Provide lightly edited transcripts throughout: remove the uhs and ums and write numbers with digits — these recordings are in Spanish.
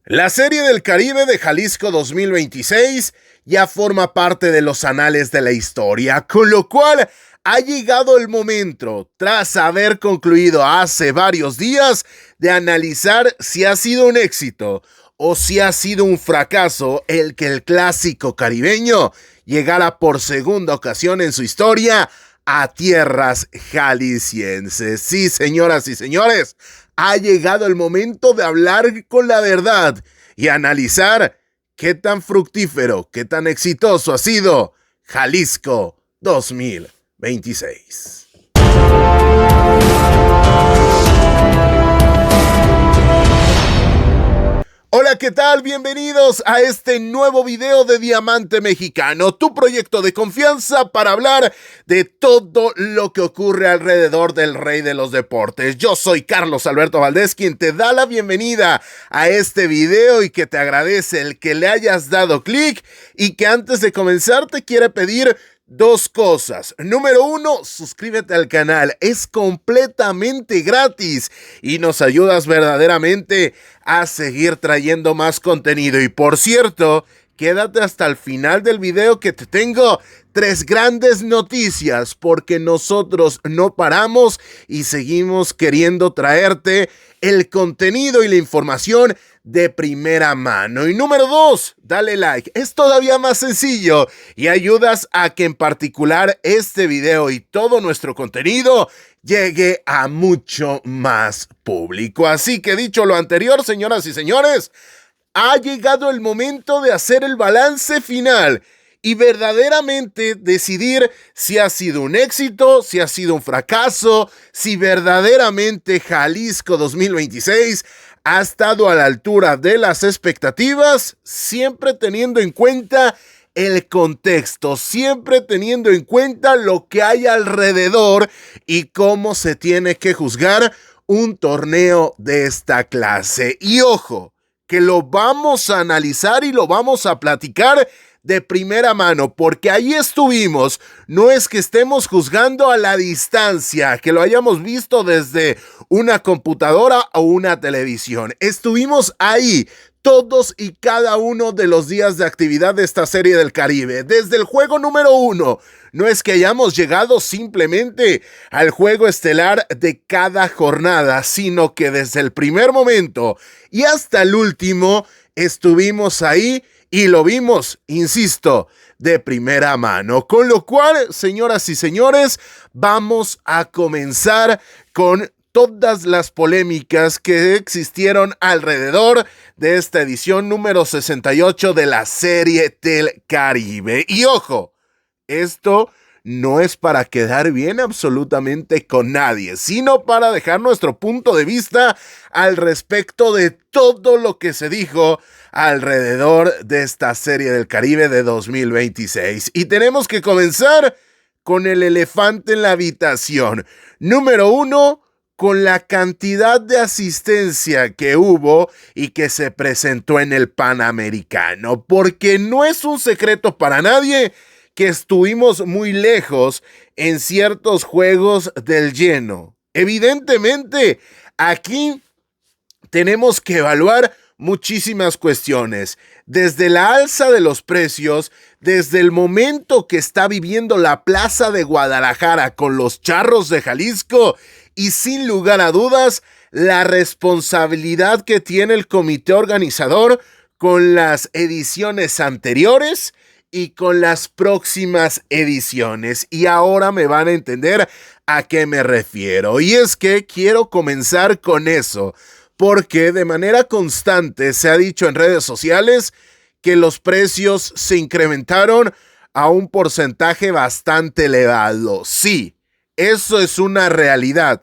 La Serie del Caribe de Jalisco 2026 ya forma parte de los anales de la historia, con lo cual ha llegado el momento, tras haber concluido hace varios días, de analizar si ha sido un éxito o si ha sido un fracaso el que el clásico caribeño llegara por segunda ocasión en su historia a tierras jaliscienses. Sí, señoras y señores, ha llegado el momento de hablar con la verdad y analizar qué tan fructífero, qué tan exitoso ha sido Jalisco 2026. Hola, ¿qué tal? Bienvenidos a este nuevo video de Diamante Mexicano, tu proyecto de confianza para hablar de todo lo que ocurre alrededor del rey de los deportes. Yo soy Carlos Alberto Valdés, quien te da la bienvenida a este video y que te agradece el que le hayas dado clic y que antes de comenzar te quiere pedir dos cosas. Número uno, suscríbete al canal, es completamente gratis y nos ayudas verdaderamente a seguir trayendo más contenido. Y por cierto, quédate hasta el final del video que te tengo tres grandes noticias, porque nosotros no paramos y seguimos queriendo traerte el contenido y la información de primera mano. Y número dos, dale like, es todavía más sencillo y ayudas a que en particular este video y todo nuestro contenido llegue a mucho más público. Así que dicho lo anterior, señoras y señores, ha llegado el momento de hacer el balance final y verdaderamente decidir si ha sido un éxito, si ha sido un fracaso, si verdaderamente Jalisco 2026 ha estado a la altura de las expectativas, siempre teniendo en cuenta el contexto, siempre teniendo en cuenta lo que hay alrededor y cómo se tiene que juzgar un torneo de esta clase. Y ojo, que lo vamos a analizar y lo vamos a platicar de primera mano, porque ahí estuvimos. No es que estemos juzgando a la distancia, que lo hayamos visto desde una computadora o una televisión. Estuvimos ahí todos y cada uno de los días de actividad de esta Serie del Caribe, desde el juego número 1. No es que hayamos llegado simplemente al juego estelar de cada jornada, sino que desde el primer momento y hasta el último estuvimos ahí y lo vimos, insisto, de primera mano. Con lo cual, señoras y señores, vamos a comenzar con todas las polémicas que existieron alrededor de esta edición número 68 de la Serie del Caribe. Y ojo, esto no es para quedar bien absolutamente con nadie, sino para dejar nuestro punto de vista al respecto de todo lo que se dijo alrededor de esta Serie del Caribe de 2026. Y tenemos que comenzar con el elefante en la habitación. Número uno, con la cantidad de asistencia que hubo y que se presentó en el Panamericano, porque no es un secreto para nadie que estuvimos muy lejos en ciertos juegos del lleno. Evidentemente, aquí tenemos que evaluar muchísimas cuestiones, desde la alza de los precios, desde el momento que está viviendo la Plaza de Guadalajara con los Charros de Jalisco y sin lugar a dudas la responsabilidad que tiene el comité organizador con las ediciones anteriores y con las próximas ediciones. Y ahora me van a entender a qué me refiero. Y es que quiero comenzar con eso, porque de manera constante se ha dicho en redes sociales que los precios se incrementaron a un porcentaje bastante elevado. Sí, eso es una realidad,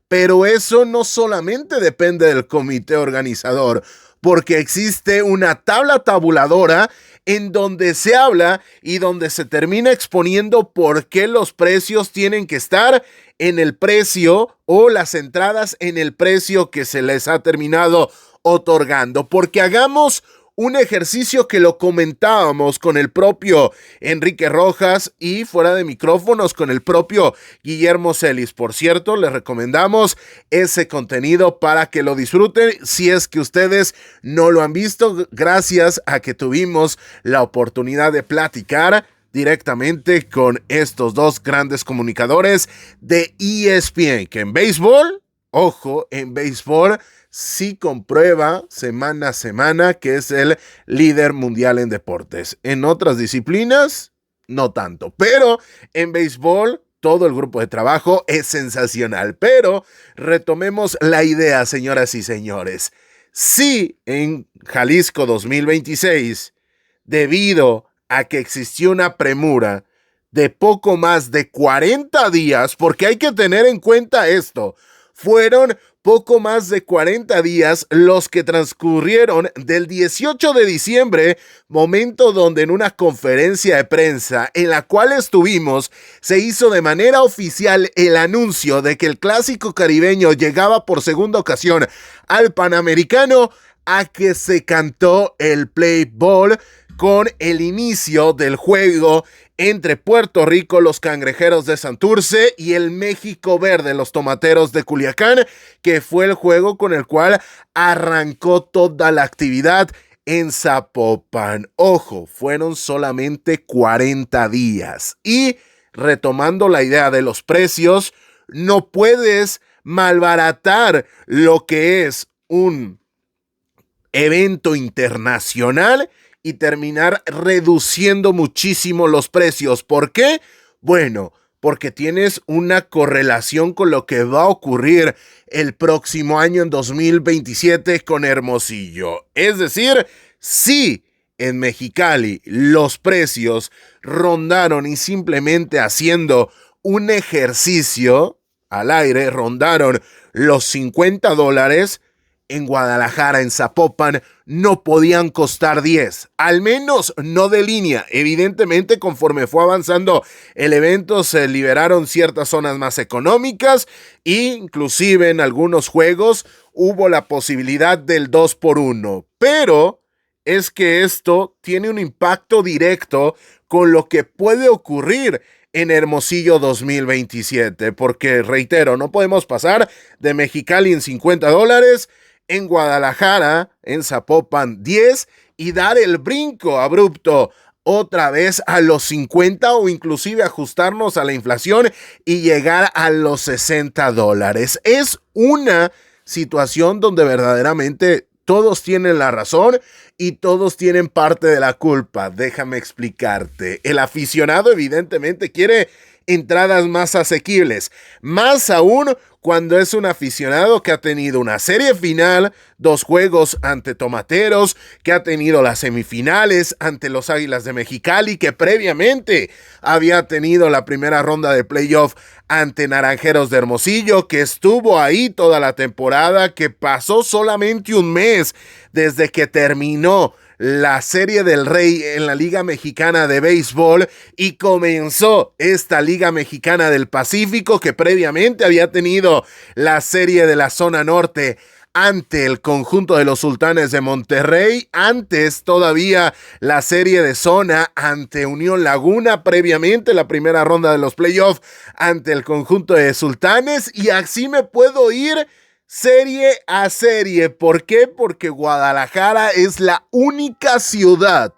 pero eso no solamente depende del comité organizador, porque existe una tabla tabuladora en donde se habla y donde se termina exponiendo por qué los precios tienen que estar en el precio o las entradas en el precio que se les ha terminado otorgando. Porque hagamos un ejercicio que lo comentábamos con el propio Enrique Rojas y fuera de micrófonos con el propio Guillermo Celis. Por cierto, les recomendamos ese contenido para que lo disfruten si es que ustedes no lo han visto, gracias a que tuvimos la oportunidad de platicar directamente con estos dos grandes comunicadores de ESPN, que en béisbol, ojo, en béisbol sí comprueba semana a semana que es el líder mundial en deportes. En otras disciplinas, no tanto, pero en béisbol todo el grupo de trabajo es sensacional. Pero retomemos la idea, señoras y señores. Sí, en Jalisco 2026, debido a que existió una premura de poco más de 40 días, porque hay que tener en cuenta esto, fueron poco más de 40 días los que transcurrieron del 18 de diciembre, momento donde en una conferencia de prensa en la cual estuvimos, se hizo de manera oficial el anuncio de que el Clásico Caribeño llegaba por segunda ocasión al Panamericano, a que se cantó el play ball con el inicio del juego entre Puerto Rico, los Cangrejeros de Santurce, y el México Verde, los Tomateros de Culiacán, que fue el juego con el cual arrancó toda la actividad en Zapopan. Ojo, fueron solamente 40 días. Y retomando la idea de los precios, no puedes malbaratar lo que es un evento internacional y terminar reduciendo muchísimo los precios. ¿Por qué? Bueno, porque tienes una correlación con lo que va a ocurrir el próximo año en 2027 con Hermosillo. Es decir, sí, en Mexicali los precios rondaron, y simplemente haciendo un ejercicio al aire, rondaron los $50, en Guadalajara, en Zapopan, no podían costar 10, al menos no de línea. Evidentemente, conforme fue avanzando el evento, se liberaron ciertas zonas más económicas e inclusive en algunos juegos hubo la posibilidad del 2x1. Pero es que esto tiene un impacto directo con lo que puede ocurrir en Hermosillo 2027, porque reitero, no podemos pasar de Mexicali en $50, en Guadalajara, en Zapopan 10, y dar el brinco abrupto otra vez a los 50 o inclusive ajustarnos a la inflación y llegar a los $60. Es una situación donde verdaderamente todos tienen la razón y todos tienen parte de la culpa. Déjame explicarte. El aficionado evidentemente quiere entradas más asequibles, más aún cuando es un aficionado que ha tenido una serie final, 2 juegos ante Tomateros, que ha tenido las semifinales ante los Águilas de Mexicali, que previamente había tenido la primera ronda de playoff ante Naranjeros de Hermosillo, que estuvo ahí toda la temporada, que pasó solamente un mes desde que terminó la Serie del Rey en la Liga Mexicana de Béisbol y comenzó esta Liga Mexicana del Pacífico, que previamente había tenido la Serie de la Zona Norte ante el conjunto de los Sultanes de Monterrey, antes todavía la Serie de Zona ante Unión Laguna, previamente la primera ronda de los playoffs ante el conjunto de Sultanes, y así me puedo ir serie a serie. ¿Por qué? Porque Guadalajara es la única ciudad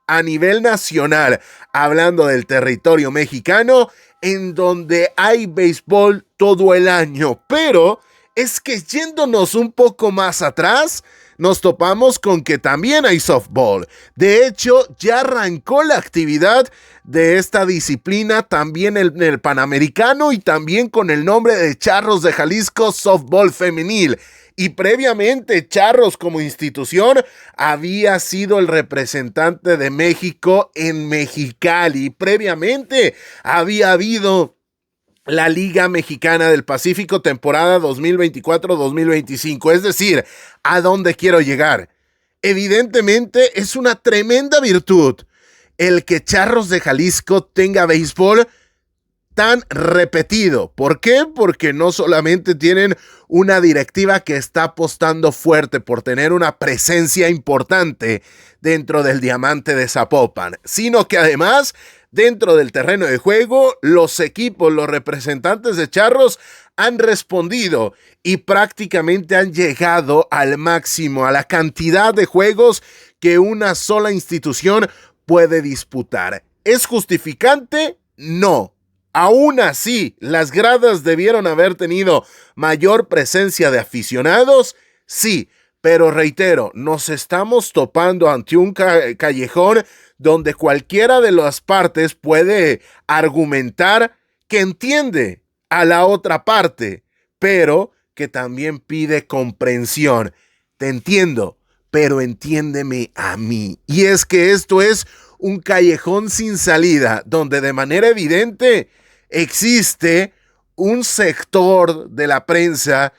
a nivel nacional, hablando del territorio mexicano, en donde hay béisbol todo el año. Pero es que yéndonos un poco más atrás, nos topamos con que también hay softball. De hecho, ya arrancó la actividad de esta disciplina también en el Panamericano, y también con el nombre de Charros de Jalisco Softball Femenil. Y previamente Charros como institución había sido el representante de México en Mexicali. Previamente había habido la Liga Mexicana del Pacífico temporada 2024-2025. Es decir, ¿a dónde quiero llegar? Evidentemente es una tremenda virtud el que Charros de Jalisco tenga béisbol tan repetido. ¿Por qué? Porque no solamente tienen una directiva que está apostando fuerte por tener una presencia importante dentro del Diamante de Zapopan, sino que además dentro del terreno de juego los equipos, los representantes de Charros han respondido y prácticamente han llegado al máximo, a la cantidad de juegos que una sola institución puede disputar. ¿Es justificante? No. Aún así, ¿las gradas debieron haber tenido mayor presencia de aficionados? Sí, pero reitero, nos estamos topando ante un callejón donde cualquiera de las partes puede argumentar que entiende a la otra parte, pero que también pide comprensión. Te entiendo, pero entiéndeme a mí. Y es que esto es un callejón sin salida, donde de manera evidente existe un sector de la prensa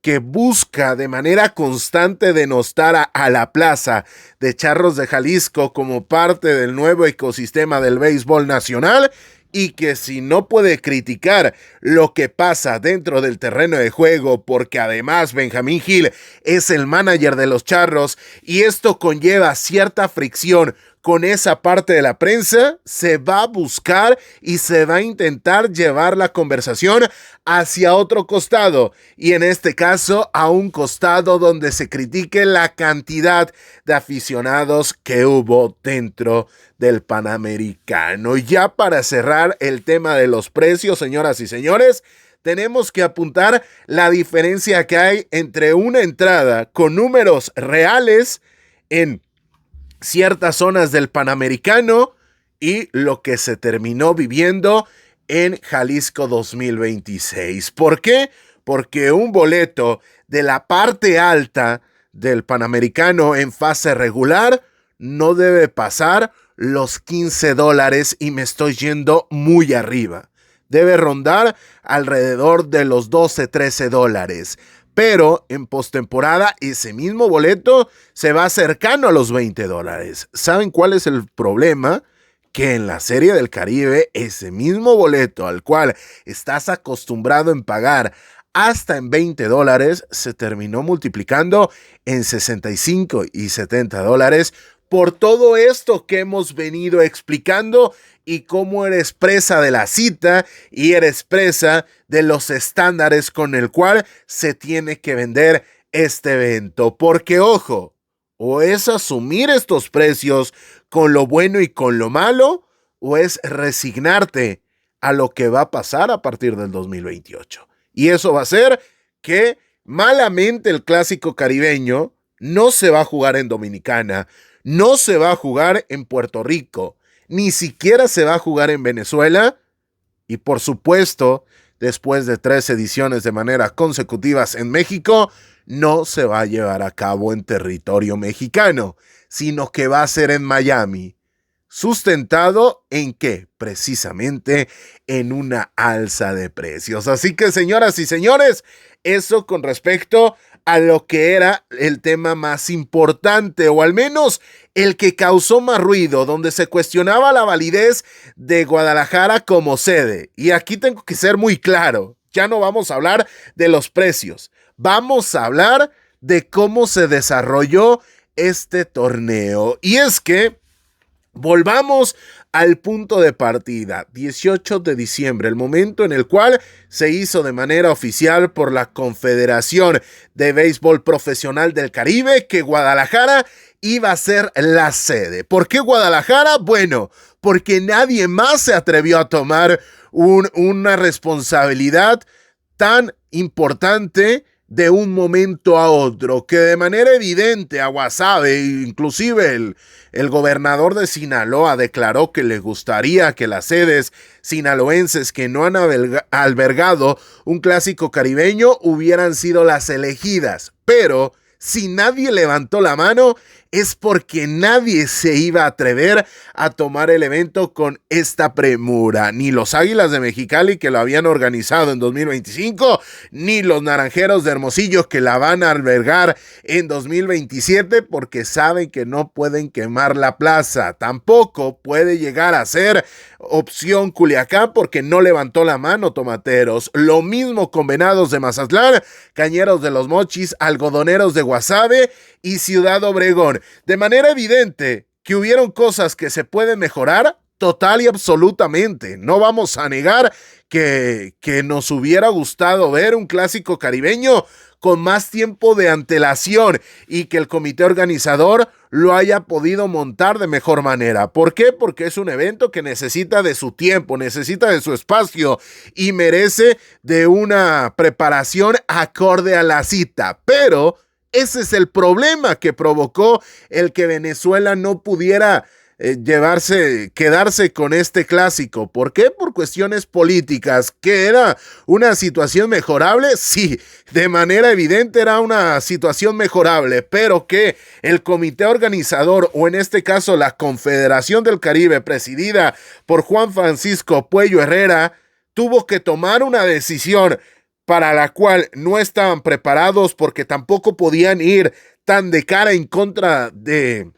que busca de manera constante denostar a la plaza de Charros de Jalisco como parte del nuevo ecosistema del béisbol nacional, y que si no puede criticar lo que pasa dentro del terreno de juego, porque además Benjamín Gil es el manager de los Charros y esto conlleva cierta fricción con esa parte de la prensa, se va a buscar y se va a intentar llevar la conversación hacia otro costado, y en este caso a un costado donde se critique la cantidad de aficionados que hubo dentro del Panamericano. Y ya para cerrar el tema de los precios, señoras y señores, tenemos que apuntar la diferencia que hay entre una entrada con números reales en ciertas zonas del Panamericano y lo que se terminó viviendo en Jalisco 2026. ¿Por qué? Porque un boleto de la parte alta del Panamericano en fase regular no debe pasar los $15 y me estoy yendo muy arriba. Debe rondar alrededor de los $12-13. Pero en postemporada ese mismo boleto se va cercano a los $20. ¿Saben cuál es el problema? Que en la Serie del Caribe ese mismo boleto al cual estás acostumbrado en pagar hasta en $20 se terminó multiplicando en $65 y $70 por todo esto que hemos venido explicando y cómo eres presa de la cita y eres presa de los estándares con el cual se tiene que vender este evento. Porque ojo, o es asumir estos precios con lo bueno y con lo malo, o es resignarte a lo que va a pasar a partir del 2028. Y eso va a ser que malamente el clásico caribeño no se va a jugar en Dominicana, no se va a jugar en Puerto Rico, ni siquiera se va a jugar en Venezuela, y por supuesto, después de 3 ediciones de manera consecutivas en México, no se va a llevar a cabo en territorio mexicano, sino que va a ser en Miami. ¿Sustentado en qué? Precisamente en una alza de precios. Así que, señoras y señores, eso con respecto a lo que era el tema más importante, o al menos el que causó más ruido, donde se cuestionaba la validez de Guadalajara como sede. Y aquí tengo que ser muy claro, ya no vamos a hablar de los precios, vamos a hablar de cómo se desarrolló este torneo. Y es que volvamos al punto de partida, 18 de diciembre, el momento en el cual se hizo de manera oficial por la Confederación de Béisbol Profesional del Caribe que Guadalajara iba a ser la sede. ¿Por qué Guadalajara? Bueno, porque nadie más se atrevió a tomar una responsabilidad tan importante de un momento a otro, que de manera evidente a Guasave, inclusive el gobernador de Sinaloa declaró que le gustaría que las sedes sinaloenses que no han albergado un clásico caribeño hubieran sido las elegidas, pero Si nadie levantó la mano, es porque nadie se iba a atrever a tomar el evento con esta premura. Ni los Águilas de Mexicali, que lo habían organizado en 2025, ni los Naranjeros de Hermosillo, que la van a albergar en 2027, porque saben que no pueden quemar la plaza. Tampoco puede llegar a ser opción Culiacán, porque no levantó la mano Tomateros. Lo mismo con Venados de Mazatlán, Cañeros de los Mochis, Algodoneros de Guasave y Ciudad Obregón. De manera evidente que hubieron cosas que se pueden mejorar, total y absolutamente. No vamos a negar que nos hubiera gustado ver un clásico caribeño con más tiempo de antelación y que el comité organizador lo haya podido montar de mejor manera. ¿Por qué? Porque es un evento que necesita de su tiempo, necesita de su espacio y merece de una preparación acorde a la cita. Pero ese es el problema que provocó el que Venezuela no pudiera quedarse con este clásico. ¿Por qué? Por cuestiones políticas. ¿Que era una situación mejorable? Sí, de manera evidente era una situación mejorable, pero que el comité organizador, o en este caso la Confederación del Caribe, presidida por Juan Francisco Puello Herrera, tuvo que tomar una decisión para la cual no estaban preparados, porque tampoco podían ir tan de cara en contra de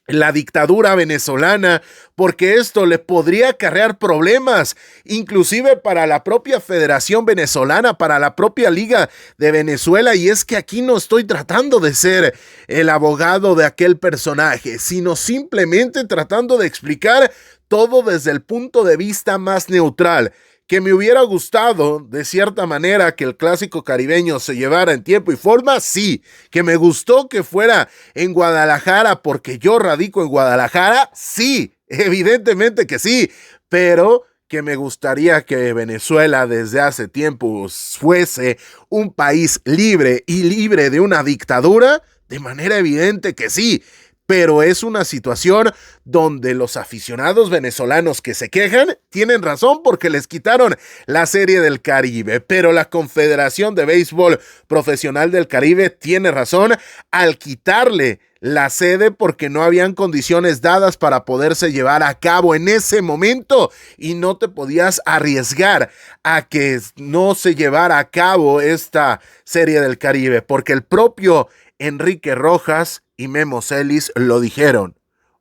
la dictadura venezolana, porque esto le podría acarrear problemas, inclusive para la propia Federación Venezolana, para la propia Liga de Venezuela. Y es que aquí no estoy tratando de ser el abogado de aquel personaje, sino simplemente tratando de explicar todo desde el punto de vista más neutral. Que me hubiera gustado, de cierta manera, que el clásico caribeño se llevara en tiempo y forma, sí. Que me gustó que fuera en Guadalajara porque yo radico en Guadalajara, sí. Evidentemente que sí. Pero que me gustaría que Venezuela desde hace tiempo fuese un país libre y libre de una dictadura, de manera evidente que sí. Pero es una situación donde los aficionados venezolanos que se quejan tienen razón, porque les quitaron la Serie del Caribe. Pero la Confederación de Béisbol Profesional del Caribe tiene razón al quitarle la sede, porque no habían condiciones dadas para poderse llevar a cabo en ese momento y no te podías arriesgar a que no se llevara a cabo esta Serie del Caribe, porque el propio Enrique Rojas y Memo Celis lo dijeron: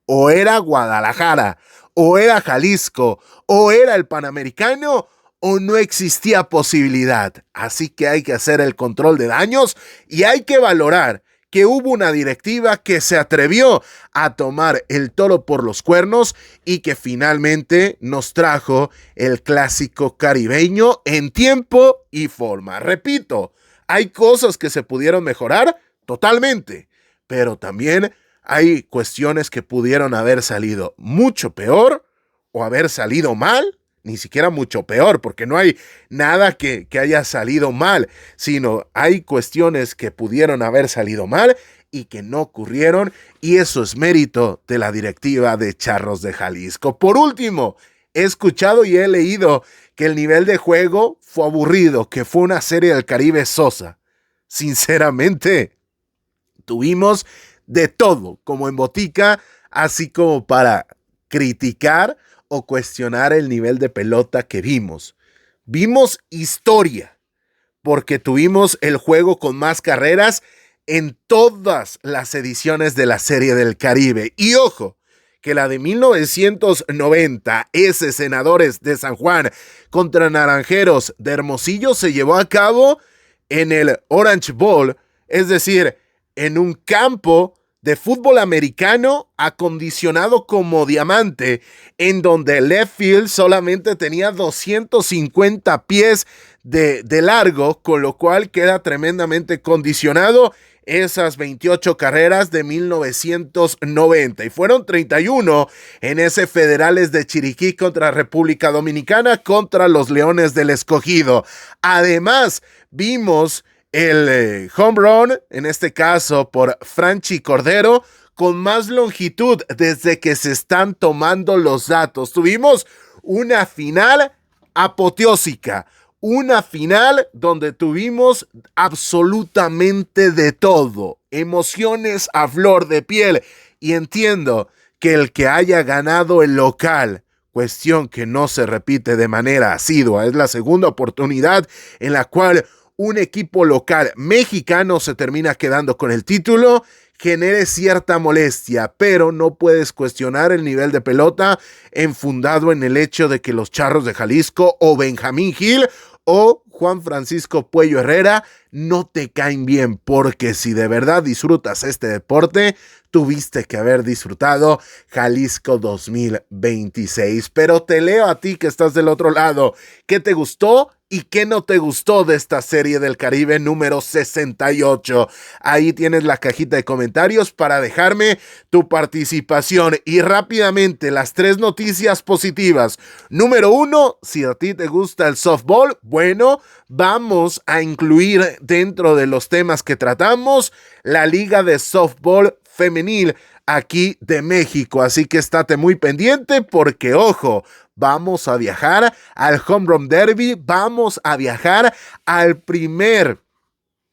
o era Guadalajara, o era Jalisco, o era el Panamericano, o no existía posibilidad. Así que hay que hacer el control de daños y hay que valorar que hubo una directiva que se atrevió a tomar el toro por los cuernos y que finalmente nos trajo el clásico caribeño en tiempo y forma. Repito, hay cosas que se pudieron mejorar totalmente, pero también hay cuestiones que pudieron haber salido mucho peor o haber salido mal, ni siquiera mucho peor, porque no hay nada que haya salido mal, sino hay cuestiones que pudieron haber salido mal y que no ocurrieron, y eso es mérito de la directiva de Charros de Jalisco. Por último, he escuchado y he leído que el nivel de juego fue aburrido, que fue una Serie del Caribe sosa. Sinceramente, tuvimos de todo, como en botica, así como para criticar o cuestionar el nivel de pelota que vimos. Vimos historia, porque tuvimos el juego con más carreras en todas las ediciones de la Serie del Caribe. Y ojo, que la de 1990, ese Senadores de San Juan contra Naranjeros de Hermosillo, se llevó a cabo en el Orange Bowl, es decir, en un campo de fútbol americano acondicionado como diamante, en donde el left field solamente tenía 250 pies de largo, con lo cual queda tremendamente condicionado esas 28 carreras de 1990, y fueron 31 en ese Federales de Chiriquí contra República Dominicana contra los Leones del Escogido. Además, vimos el home run, en este caso por Franchi Cordero, con más longitud desde que se están tomando los datos. Tuvimos una final apoteósica, una final donde tuvimos absolutamente de todo. emociones a flor de piel. Y entiendo que el que haya ganado el local, cuestión que no se repite de manera asidua, es la segunda oportunidad en la cual un equipo local mexicano se termina quedando con el título, genere cierta molestia, pero no puedes cuestionar el nivel de pelota enfundado en el hecho de que los Charros de Jalisco o Benjamín Gil o Juan Francisco Puello Herrera no te caen bien, porque si de verdad disfrutas este deporte, tuviste que haber disfrutado Jalisco 2026. Pero te leo a ti que estás del otro lado. ¿Qué te gustó y qué no te gustó de esta Serie del Caribe número 68? Ahí tienes la cajita de comentarios para dejarme tu participación. Y rápidamente, las 3 noticias positivas. Número 1, si a ti te gusta el softball, bueno, vamos a incluir dentro de los temas que tratamos la Liga de Softball Femenil aquí de México, así que estate muy pendiente porque, ojo, vamos a viajar al Home Run Derby, vamos a viajar al primer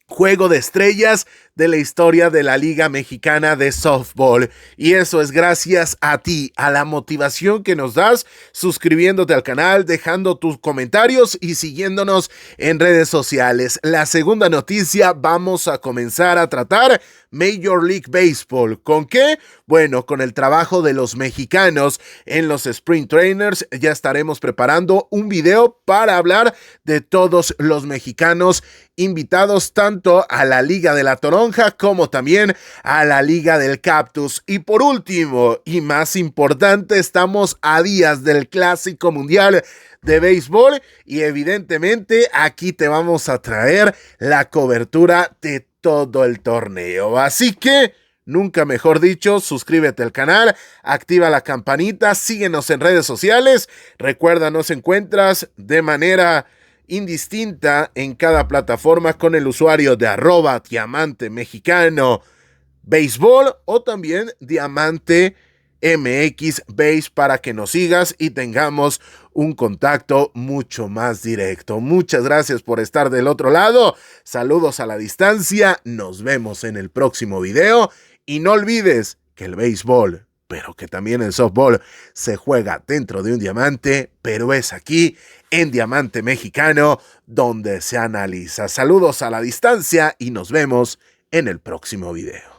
juego de estrellas de la historia de la Liga Mexicana de Softball. Y eso es gracias a ti, a la motivación que nos das, suscribiéndote al canal, dejando tus comentarios y siguiéndonos en redes sociales. La segunda noticia, vamos a comenzar a tratar Major League Baseball. ¿Con qué? Bueno, con el trabajo de los mexicanos en los Spring Trainers. Ya estaremos preparando un video para hablar de todos los mexicanos invitados tanto a la Liga de la Toronja como también a la Liga del Cactus. Y por último y más importante, estamos a días del Clásico Mundial de Béisbol y evidentemente aquí te vamos a traer la cobertura de todo el torneo. Así que, nunca mejor dicho, suscríbete al canal, activa la campanita, síguenos en redes sociales. Recuerda, nos encuentras de manera indistinta en cada plataforma con el usuario de @Diamante Mexicano Béisbol o también Diamante MX Base para que nos sigas y tengamos un contacto mucho más directo. Muchas gracias por estar del otro lado. Saludos a la distancia. Nos vemos en el próximo video y no olvides que el béisbol, pero que también el softball se juega dentro de un diamante, pero es aquí en Diamante Mexicano donde se analiza. Saludos a la distancia y nos vemos en el próximo video.